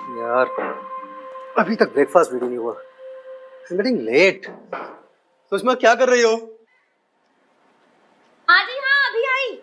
यार अभी तक ब्रेकफास्ट भी नहीं हुआ। I'm getting late। सुषमा क्या कर रही हो? हाँ जी हाँ, अभी आई।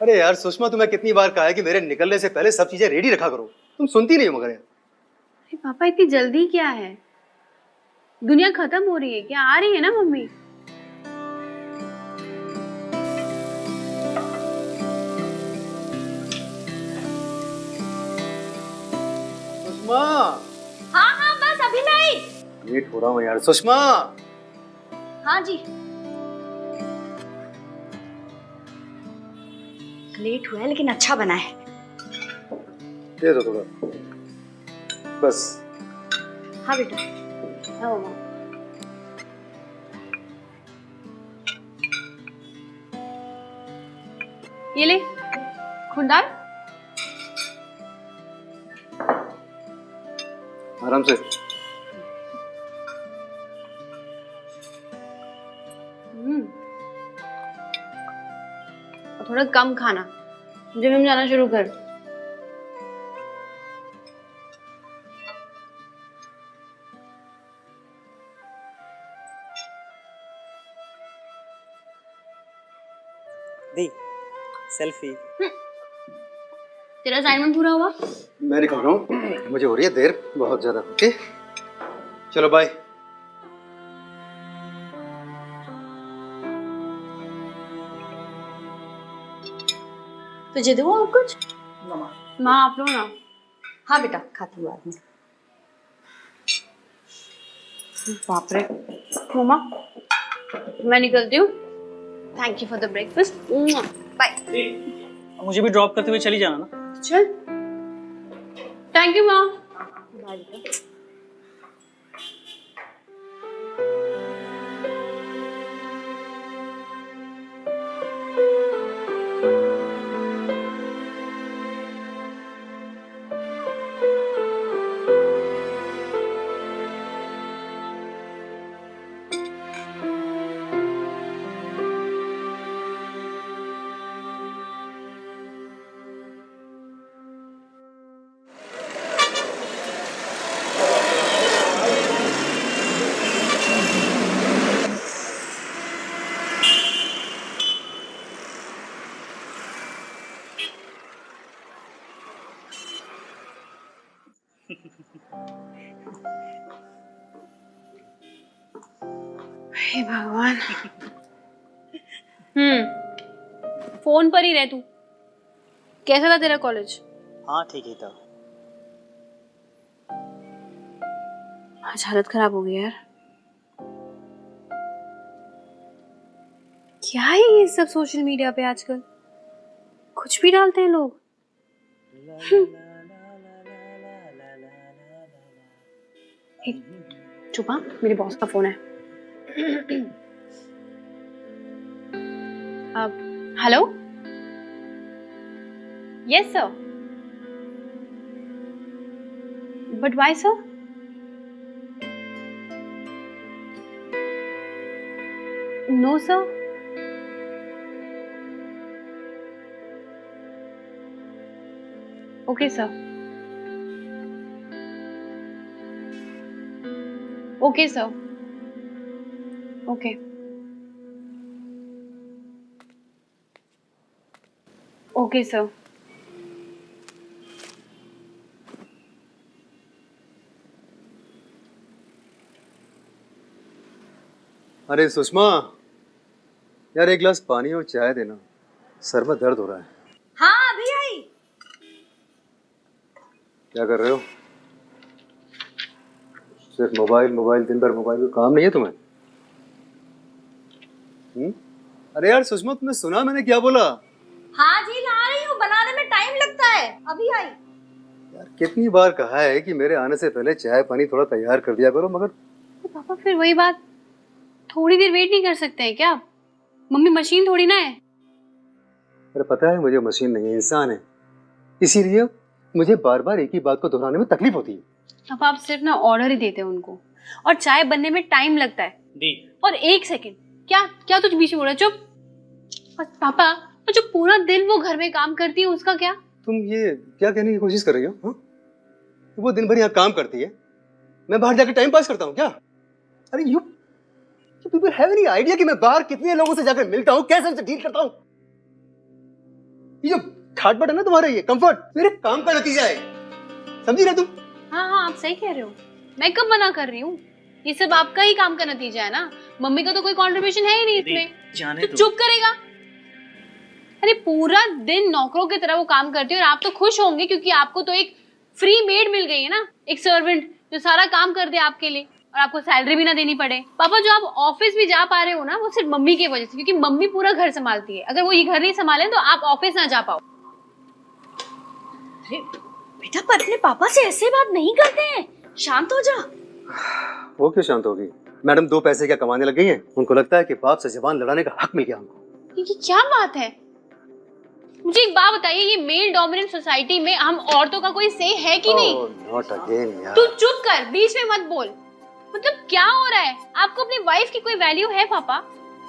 अरे यार सुषमा, तुम्हें कितनी बार कहा है कि मेरे निकलने से पहले सब चीजें रेडी रखा करो, तुम सुनती नहीं हो। मगर यार अरे पापा, इतनी जल्दी क्या है? दुनिया खत्म हो रही है क्या? आ रही है ना मम्मी। सुषमा, हाँ हाँ, बस अभी मैं आई। लेट हो रहा हूँ यार। सुषमा, हाँ जी। लेट हुआ है लेकिन अच्छा बना है। दे दो थोड़ा बस। हाँ बेटा। हाँ मम्मा। ये ले खुंडाल। आराम से। और थोड़ा कम खाना, जिम जाना शुरू कर। दी सेल्फी। तेरा असाइनमेंट पूरा हुआ? मैं निकल रहा हूँ, मुझे हो रही है देर बहुत ज्यादा। ओके चलो बाय। तुझे दूँ और कुछ? माँ आप लो ना। हाँ बेटा, खाती हूँ बाद में। बाप रे। मम्मा मैं निकलती हूँ। Thank you for the breakfast. Bye. मुझे भी ड्रॉप करते हुए चली जाना ना। चल। थैंक यू माँ। बाय बेटा। हे भगवान। फोन पर ही रह तू। कैसा था तेरा कॉलेज? हाँ ठीक ही था। आज हालत खराब हो गई यार। क्या है ये सब सोशल मीडिया पे आजकल? कुछ भी डालते हैं लोग। चुप हाँ, मेरे बॉस का फोन है। Hello. Yes sir. But why sir? No sir. Okay sir. Okay sir. Okay. Okay sir. अरे सुषमा यार, एक गिलास पानी और चाय देना, सर में दर्द हो रहा है। हाँ अभी आई। क्या कर रहे हो? सिर्फ मोबाइल मोबाइल, दिन भर मोबाइल, का काम नहीं है तुम्हें? अरे यार सुषमा, तुमने सुना मैंने क्या बोला? हाँ जी ला रही हूँ, बनाने में टाइम लगता है। अभी आई। यार कितनी बार कहा है कि मेरे आने से पहले चाय पानी थोड़ा तैयार कर दिया करो, मगर तो पापा फिर वही बात, थोड़ी देर वेट नहीं कर सकते हैं क्या? मम्मी मशीन थोड़ी ना है। अरे पता है मुझे मशीन नहीं है, इंसान है, इसीलिए मुझे बार बार एक ही बात को दोहराने में तकलीफ होती है। अब आप सिर्फ ना ऑर्डर ही देते हैं उनको, और चाय बनने में टाइम लगता है। दी। और 1 सेकंड क्या क्या तुझ बीच में बोल रहा है? चुप। और पापा, और जो पूरा दिन वो घर में काम करती है उसका क्या? तुम ये क्या कहने की कोशिश कर रही हो? हाँ? वो दिन भर यहाँ काम करती है, मैं बाहर जाकर टाइम पास करता हूँ क्या? अरे you people have any idea कि मैं बाहर कितने लोगों से जाकर मिलता हूँ, कैसे उनसे डील करता हूँ? ये जो ठाट बाट है ना तुम्हारा, ये कंफर्ट मेरे काम का नतीजा है, समझी ना तुम? हाँ हाँ, आप सही कह रहे हो, मैं कब मना कर रही हूँ? ये सब आपका ही काम का नतीजा है ना, मम्मी का तो कोई कंट्रीब्यूशन है ही नहीं इसमें। जाने तो चुप करेगा? अरे पूरा दिन नौकरों की तरह वो काम करती है, और आप तो खुश होंगे क्योंकि आपको तो एक फ्री मेड मिल गई है ना, एक सर्वेंट जो सारा काम कर दे आपके लिए, और आपको सैलरी भी ना देनी पड़े। पापा, जो आप ऑफिस भी जा पा रहे हो ना, वो सिर्फ मम्मी की वजह से, क्योंकि मम्मी पूरा घर संभालती है। अगर वो ये घर नहीं संभाले तो आप ऑफिस ना जा पाओ। अरे बेटा, पर अपने पापा से ऐसे बात नहीं करते हैं, शांत हो जा। वो क्यों शांत होगी? मैडम 2 पैसे क्या कमाने लग गई हैं? उनको लगता है कि बाप से जबान लड़ाने का हक मिल गया हमको। ये क्या बात है? मुझे एक बात बताइए, ये मेल डोमिनेंट सोसाइटी में हम औरतों का कोई से है कि नहीं? नॉट अगेन यार। तू चुप कर, बीच में मत बोल। मतलब क्या हो रहा है? आपको अपनी वाइफ की कोई वैल्यू है पापा?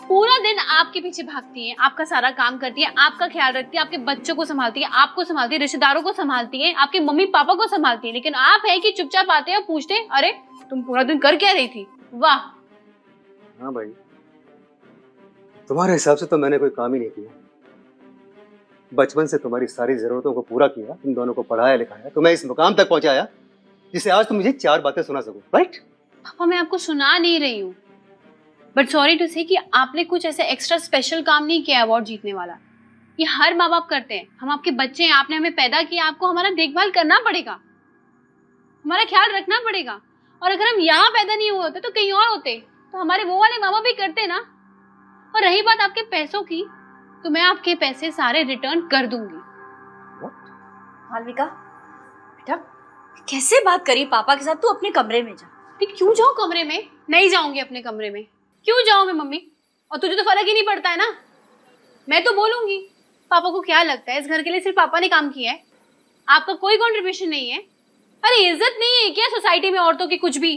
पूरा दिन आपके पीछे भागती है, आपका सारा काम करती है, आपका ख्याल रखती है, आपके बच्चों को संभालती है, आपको संभालती है, रिश्तेदारों को संभालती है, आपके मम्मी पापा को संभालती है, लेकिन आप है कि चुपचाप आते हैं और पूछते हैं, अरे तुम पूरा दिन कर क्या रही थी? वाह। हाँ भाई, तुम्हारे हिसाब से तो मैंने कोई काम ही नहीं किया। बचपन से तुम्हारी सारी जरूरतों को पूरा किया, तुम दोनों को पढ़ाया लिखाया, तुम्हें इस मुकाम तक पहुंचाया जिसे आज तुम मुझे 4 बातें सुना सको, राइट? पापा, मैं आपको सुना नहीं रही हूँ, बट सॉरी टू से कि आपने कुछ ऐसा एक्स्ट्रा स्पेशल काम नहीं किया अवार्ड जीतने वाला। ये हर माँ बाप करते हैं। हम आपके बच्चे हैं, आपने हमें पैदा किया, आपको हमारा देखभाल करना पड़ेगा, हमारा ख्याल रखना पड़ेगा। और अगर हम यहाँ पैदा नहीं हुए होते तो कहीं और होते, तो हमारे वो वाले माँ बाप भी करते ना। और रही बात आपके पैसों की, तो मैं आपके पैसे सारे रिटर्न कर दूंगी। मालविका बेटा, कैसे बात करी पापा के साथ? तू अपने कमरे में जा। ठीक, क्यों जाऊं कमरे में? नहीं जाऊंगी अपने कमरे में। क्यों जाऊं मैं मम्मी? और तुझे तो फर्क ही नहीं पड़ता है ना। मैं तो बोलूंगी। पापा को क्या लगता है इस घर के लिए सिर्फ पापा ने काम किया है? आपका कोई कंट्रीब्यूशन नहीं है? अरे इज्जत नहीं है क्या सोसाइटी में औरतों की कुछ भी?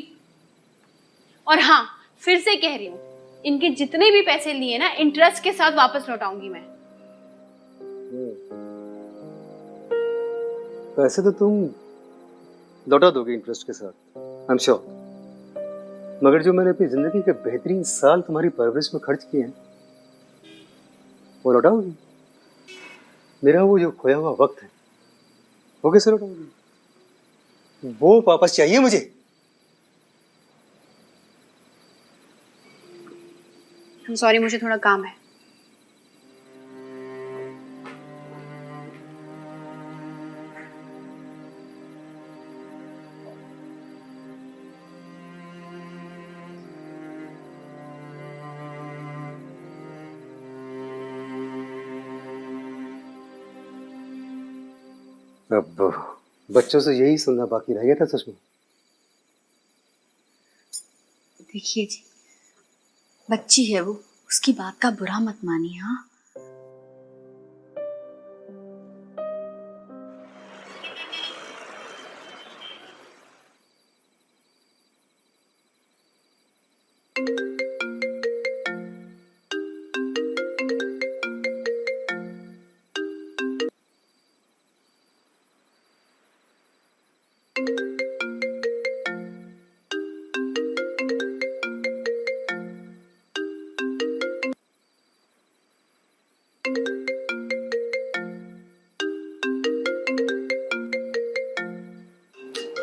और हाँ, फिर से कह रही हूँ, इनके जितने भी पैसे लिए ना, इंटरेस्ट के साथ वापस लौटाऊंगी मैं। पैसे तो तुम लौटा दोगे इंटरेस्ट के साथ, आई एम श्योर, मगर जो मैंने अपनी जिंदगी के बेहतरीन साल तुम्हारी परवरिश में खर्च किए हैं वो लौटाओगी? मेरा वो जो खोया हुआ वक्त है वो कैसे लौटाओगी? वो वापस चाहिए मुझे। सॉरी, मुझे थोड़ा काम है। अब बच्चों से यही सुनना बाकी रह गया था सच में। देखिए जी, बच्ची है वो, उसकी बात का बुरा मत मानिए। हाँ,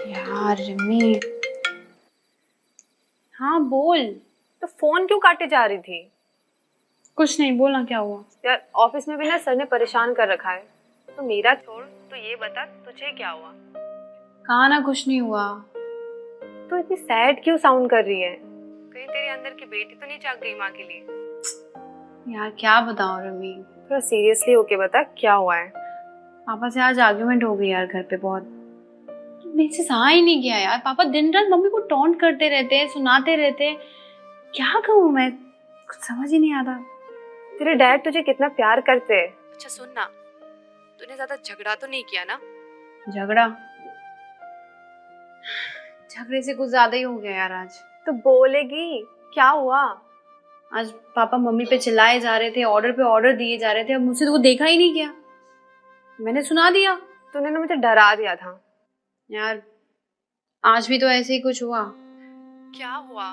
यार रिमी। हाँ बोल। तो फोन क्यों काटे जा रही थी? कुछ नहीं, बोलना क्या हुआ? यार ऑफिस में भी ना सर ने परेशान कर रखा है, तो मेरा छोड़, तो ये बता तुझे क्या हुआ? कहा ना कुछ नहीं हुआ। तो इतनी सैड क्यों साउंड कर रही है? कहीं तेरे अंदर की बेटी तो नहीं जाग गई माँ के लिए? यार क्या बताऊं रिमी, थोड़ा सीरियसली होके बता क्या हुआ है। पापा से आज आर्ग्यूमेंट हो गई यार घर पे बहुत। मेरे से सहा ही नहीं गया यार। पापा दिन रात मम्मी को टॉन्ट करते रहते हैं, सुनाते रहते हैं। क्या कहूँ मैं, कुछ समझ ही नहीं आता। तेरे डैड तुझे कितना प्यार करते हैं। अच्छा सुन ना, तूने ज्यादा झगड़ा तो नहीं किया ना? झगड़ा? झगड़े से कुछ ज्यादा ही हो गया यार आज। तो बोलेगी क्या हुआ? आज पापा मम्मी पे चिल्लाए जा रहे थे, ऑर्डर पे ऑर्डर दिए जा रहे थे। अब मुझसे तो वो देखा ही नहीं गया, मैंने सुना दिया। तूने ना मुझे डरा दिया था यार आज भी तो ऐसे ही कुछ हुआ। क्या हुआ?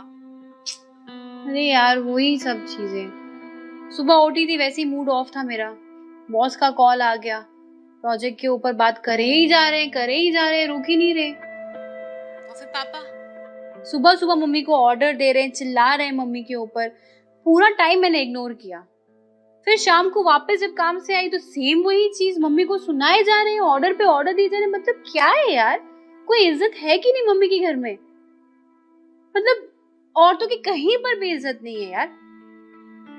अरे यार वही सब चीजें। सुबह उठी थी वैसे ही मूड ऑफ था मेरा, बॉस का कॉल आ गया, प्रोजेक्ट के ऊपर बात करे ही जा रहे, रुक ही नहीं रहे। और फिर पापा सुबह सुबह मम्मी को ऑर्डर दे रहे हैं, चिल्ला रहे हैं मम्मी के ऊपर। पूरा टाइम मैंने इग्नोर किया। फिर शाम को वापस जब काम से आई तो सेम वही चीज मम्मी को सुनाए जा रहे हैं, ऑर्डर पे ऑर्डर दिए जा रहे हैं। मतलब क्या है यार, कोई इज्जत है कि नहीं मम्मी के घर में? मतलब औरतों की कहीं पर भी इज्जत नहीं है यार।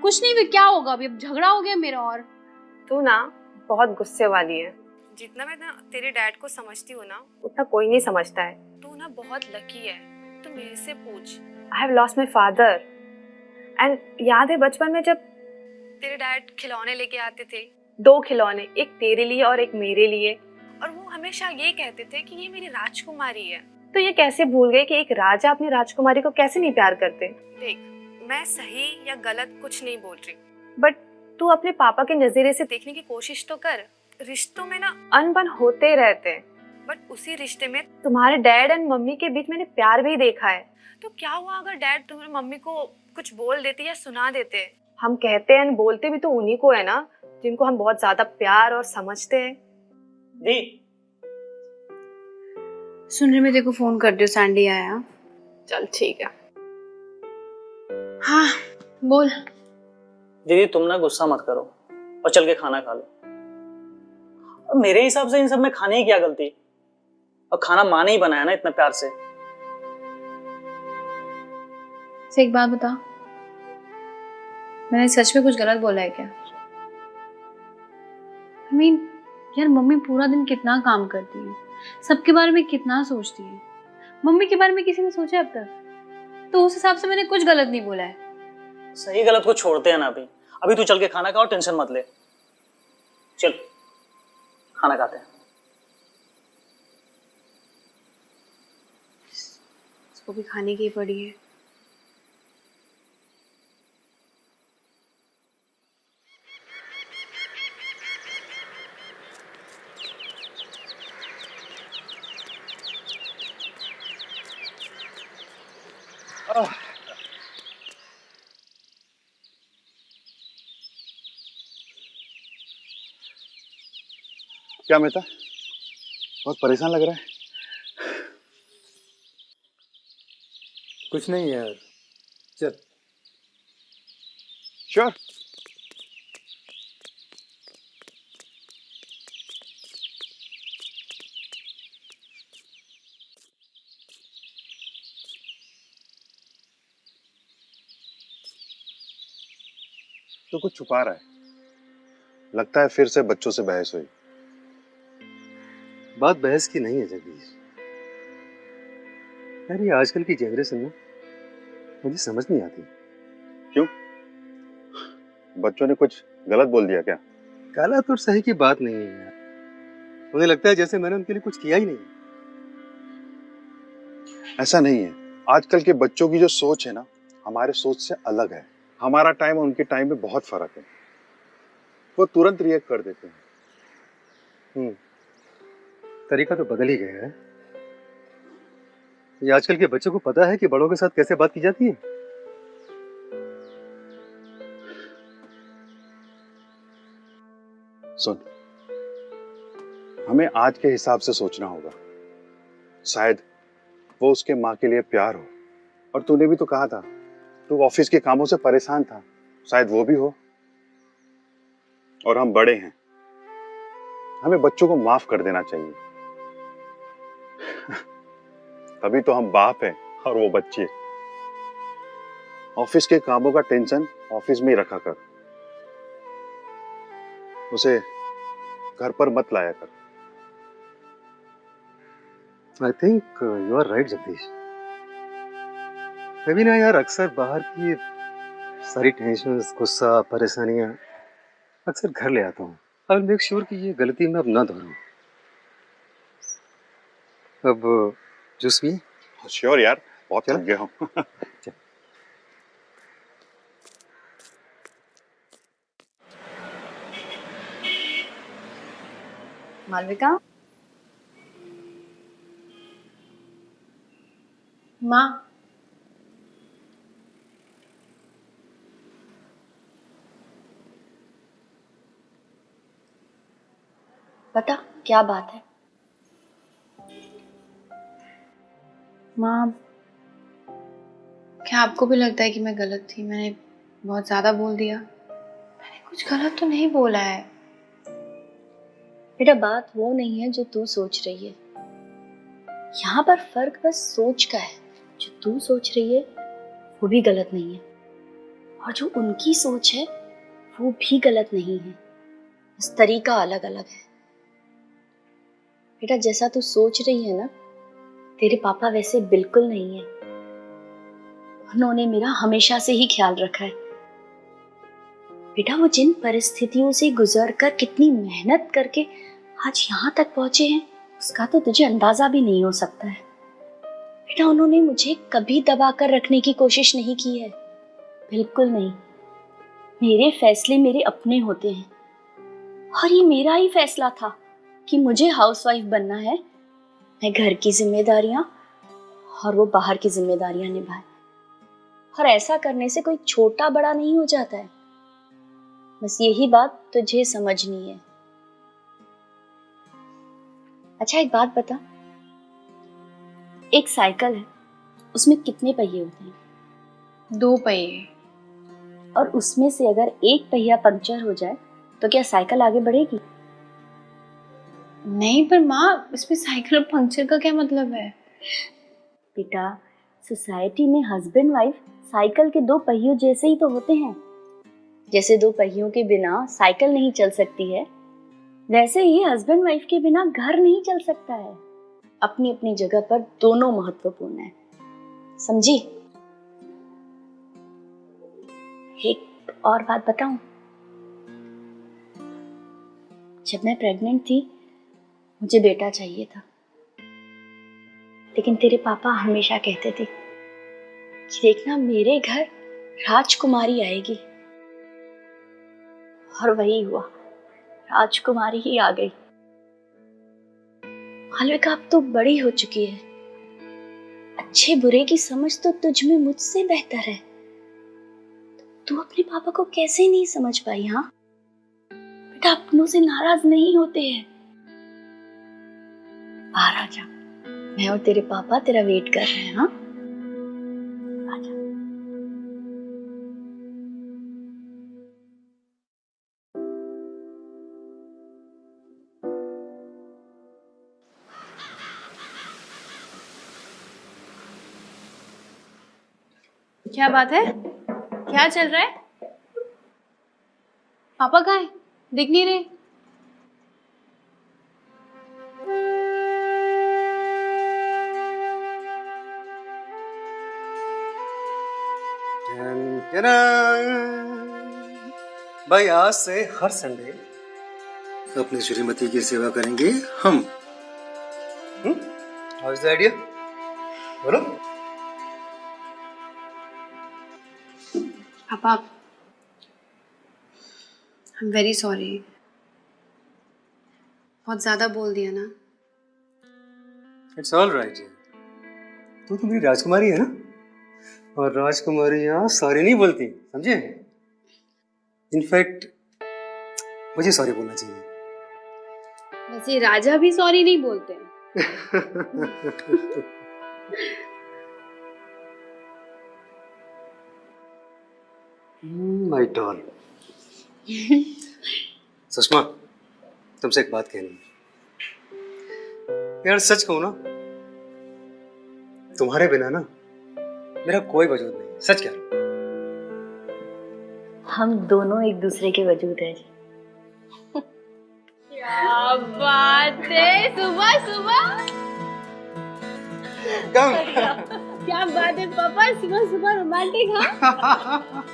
कुछ नहीं, फिर क्या होगा? अभी अब झगड़ा हो गया मेरा। और तू ना बहुत गुस्से वाली है। जितना मैं ना तेरे डैड को समझती हूँ ना, उतना कोई नहीं समझता है। तू ना बहुत लकी है। तू मेरे से पूछ। I have lost my father and याद है बचपन में जब तेरे डैड खिलौने लेके आते थे, 2 खिलौने, एक तेरे लिए और एक मेरे लिए, और वो हमेशा ये कहते थे कि ये मेरी राजकुमारी है। तो ये कैसे भूल गए कि एक राजा अपनी राजकुमारी को कैसे नहीं प्यार करते? देख, मैं सही या गलत कुछ नहीं बोल रही, बट तू अपने पापा के नजरिए से देखने की कोशिश तो कर। रिश्तों में ना अनबन होते रहते हैं, बट उसी रिश्ते में तुम्हारे डैड एंड मम्मी के बीच मैंने प्यार भी देखा है। तो क्या हुआ अगर डैड तुम्हारी मम्मी को कुछ बोल देते या सुना देते? हम कहते हैं बोलते भी तो उन्हीं को है ना, जिनको हम बहुत ज्यादा प्यार और समझते हैं। दी सुन रही, मैं तेरे को फोन कर दियो, सैंडी आया। चल ठीक है। हाँ बोल। दीदी तुम ना गुस्सा मत करो और चल के खाना खा लो। और मेरे हिसाब से इन सब में खाने की क्या गलती? और खाना माँ ने ही बनाया ना इतना प्यार से। एक बात बता, मैंने सच में कुछ गलत बोला है क्या? I mean, यार मम्मी पूरा दिन कितना काम करती है, सबके बारे में कितना सोचती है। मम्मी के बारे में किसी ने सोचा अब तक? तो उस हिसाब से मैंने कुछ गलत नहीं बोला है। सही गलत को छोड़ते हैं ना अभी। अभी तू चल के खाना खा और टेंशन मत ले। चल खाना खाते हैं। इसको भी खाने की पड़ी है। क्या मेहता, बहुत परेशान लग रहा है। कुछ नहीं यार, चल। श्योर। तो कुछ छुपा रहा है, लगता है फिर से बच्चों से बहस हुई। बात बहस की नहीं है जगदीश यार, ये आजकल की जनरेशन ना मुझे समझ नहीं आती। क्यों? बच्चों ने कुछ गलत बोल दिया क्या? गलत और सही की बात नहीं है यार, उन्हें लगता है जैसे मैंने उनके लिए कुछ किया ही नहीं। ऐसा नहीं है। आजकल के बच्चों की जो सोच है ना, हमारे सोच से अलग है। हमारा टाइम और उनके टाइम में बहुत फर्क है। वो तुरंत रिएक्ट कर देते हैं। तरीका तो बदल ही गया है। ये आजकल के बच्चों को पता है कि बड़ों के साथ कैसे बात की जाती है। सुन, हमें आज के हिसाब से सोचना होगा। शायद वो उसके माँ के लिए प्यार हो, और तूने भी तो कहा था तू ऑफिस के कामों से परेशान था, शायद वो भी हो। और हम बड़े हैं, हमें बच्चों को माफ कर देना चाहिए। तभी तो हम बाप हैं और वो बच्चे। ऑफिस के कामों का टेंशन ऑफिस में ही रखा कर, उसे घर पर मत लाया कर। I think you are right Jagdish. कभी ना यार, अक्सर बाहर की सारी टेंशन, गुस्सा, परेशानियां अक्सर घर ले आता हूँ। आई विल मेक श्योर कि ये गलती मैं अब ना दोहराऊं। अब जूस भी श्योर यार, बहुत चलो। थक गया हूँ। मालविका, माँ, बता क्या बात है? माँ, क्या आपको भी लगता है कि मैं गलत थी? मैंने बहुत ज्यादा बोल दिया। मैंने कुछ गलत तो नहीं बोला है। बेटा, बात वो नहीं है जो तू सोच रही है। यहाँ पर फर्क बस सोच का है। जो तू सोच रही है वो भी गलत नहीं है, और जो उनकी सोच है वो भी गलत नहीं है। बस तरीका अलग अलग है। बेटा, जैसा तू सोच रही है ना, तेरे पापा वैसे बिल्कुल नहीं है। उन्होंने मेरा हमेशा से ही ख्याल रखा है। बेटा, वो जिन परिस्थितियों से गुजर कर कितनी मेहनत करके आज यहाँ तक पहुंचे हैं, उसका तो तुझे अंदाजा भी नहीं हो सकता है। बेटा, उन्होंने मुझे कभी दबा कर रखने की कोशिश नहीं की है, बिल्कुल नहीं। मेरे फैसले मेरे अपने होते हैं, और ये मेरा ही फैसला था कि मुझे हाउसवाइफ बनना है। मैं घर की जिम्मेदारियां और वो बाहर की जिम्मेदारियां निभाए, और ऐसा करने से कोई छोटा बड़ा नहीं हो जाता है। बस यही बात तुझे समझनी है। अच्छा, एक बात बता, एक साइकिल है, उसमें कितने पहिए होते हैं? 2 पहिए। और उसमें से अगर एक पहिया पंक्चर हो जाए तो क्या साइकिल आगे बढ़ेगी? नहीं, पर माँ, इसमें साइकिल और पंक्चर का क्या मतलब है? बेटा, सोसाइटी में हस्बैंड वाइफ साइकिल के 2 पहियों जैसे ही तो होते हैं। जैसे 2 पहियों के बिना साइकिल नहीं चल सकती है, वैसे ही हस्बैंड वाइफ के बिना घर नहीं चल सकता है। अपनी अपनी जगह पर दोनों महत्वपूर्ण है, समझी? एक और बात बताऊं, जब मैं प्रेग्नेंट थी मुझे बेटा चाहिए था, लेकिन तेरे पापा हमेशा कहते थे कि देखना, मेरे घर राजकुमारी आएगी। और वही हुआ, राजकुमारी ही आ गई। मालविका, अब तो बड़ी हो चुकी है। अच्छे बुरे की समझ तो तुझ में मुझसे बेहतर है। तू अपने पापा को कैसे नहीं समझ पाई? हाँ बेटा, अपनों से नाराज नहीं होते हैं। बाहर आ जा, मैं और तेरे पापा तेरा वेट कर रहे हैं। हाँ, आजा। क्या बात है? क्या चल रहा है? पापा कहाँ है? दिख नहीं रहे। भाई, आज से हर संडे अपनी श्रीमती की सेवा करेंगे हम। How is the idea? बोलो। पापा, आई एम वेरी सॉरी। बहुत ज्यादा बोल दिया ना? It's all right. तू मेरी राजकुमारी है ना, और राजकुमारी यहाँ सॉरी नहीं बोलती, समझे? इनफैक्ट मुझे सॉरी बोलना चाहिए। वैसे राजा भी सॉरी नहीं बोलते। My doll. सुषमा, तुमसे एक बात कहनी है। यार सच कहूं ना, तुम्हारे बिना ना मेरा कोई वजूद नहीं है। सच कह रहा हूं। हम दोनों एक दूसरे के वजूद है। क्या बात है! सुबह सुबह कम क्या बात है पापा, सुबह सुबह रोमांटिक। हाँ